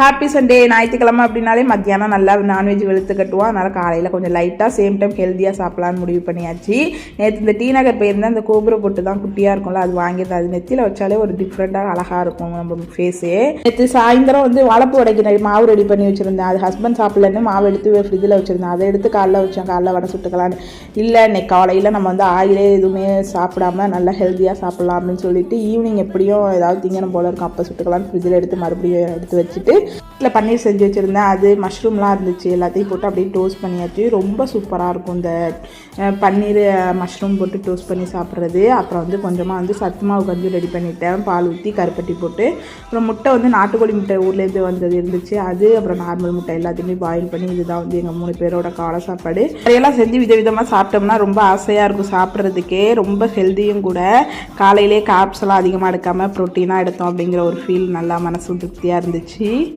Happy Sunday. ஞாயிற்றுக்கிழமை அப்படின்னாலே மத்தியானம் நல்லா நான்வெஜ் வெளுத்து கட்டுவோம். அதனால் காலையில் கொஞ்சம் லைட்டாக சேம் டைம் ஹெல்த்தியாக சாப்பிட்லான்னு முடிவு பண்ணியாச்சு. நேற்று இந்த டி நகர் போயிருந்தால் இந்த கோபுர பொட்டு தான் குட்டியாக இருக்கும்ல, அது வாங்கியிருந்தேன். அது நெத்தியில் வச்சாலே ஒரு டிஃப்ரெண்ட்டாக அழகாக இருக்கும் நம்ம ஃபேஸே. நேற்று சாயந்தரம் வந்து வாழைப்பூ உடைக்கிற மாவு ரெடி பண்ணி வச்சுருந்தேன். அது ஹஸ்பண்ட் சாப்பிட்லன்னு மாவு எடுத்து ஃப்ரிட்ஜில் வச்சுருந்தேன். அதை எடுத்து காலைல வச்சேன். காலைல வடை சுட்டுக்கலான்னு. இல்லை இன்னைக்கு காலையில் நம்ம வந்து ஆயிலே எதுவுமே சாப்பிடாம நல்லா ஹெல்த்தியாக சாப்பிட்லாம் அப்படின்னு சொல்லிட்டு ஈவினிங் எப்படியும் ஏதாவது திங்கணும் போல இருக்கும், அப்போ சுட்டுக்கலான்னு ஃப்ரிட்ஜில் எடுத்து மறுபடியும் எடுத்து வச்சுட்டு வீட்டில் பன்னீர் செஞ்சு வச்சுருந்தேன். அது மஷ்ரூம்லாம் இருந்துச்சு, எல்லாத்தையும் போட்டு அப்படியே டோஸ்ட் பண்ணியாச்சு. ரொம்ப சூப்பராக இருக்கும் இந்த பன்னீர் மஷ்ரூம் போட்டு டோஸ்ட் பண்ணி சாப்பிட்றது. அப்புறம் வந்து கொஞ்சமாக வந்து சத்து மாவு கஞ்சி ரெடி பண்ணிவிட்டேன், பால் ஊற்றி கருப்பட்டி போட்டு. அப்புறம் முட்டை வந்து நாட்டுக்கோழி முட்டை ஊர்லேருந்து வந்தது இருந்துச்சு, அது அப்புறம் நார்மல் முட்டை எல்லாத்தையுமே பாயில் பண்ணி. இதுதான் வந்து எங்கள் 3 பேரோட காலை சாப்பாடு. அதையெல்லாம் செஞ்சு விதவிதமாக சாப்பிட்டோம்னா ரொம்ப ஆசையாக இருக்கும் சாப்பிட்றதுக்கே. ரொம்ப ஹெல்த்தியும் கூட. காலையிலே கார்ப்ஸ் எல்லாம் அதிகமாக எடுக்காமல் ப்ரோட்டீனாக எடுத்தோம் அப்படிங்கிற ஒரு ஃபீல் நல்லா மனசு திருப்தியாக இருந்துச்சு.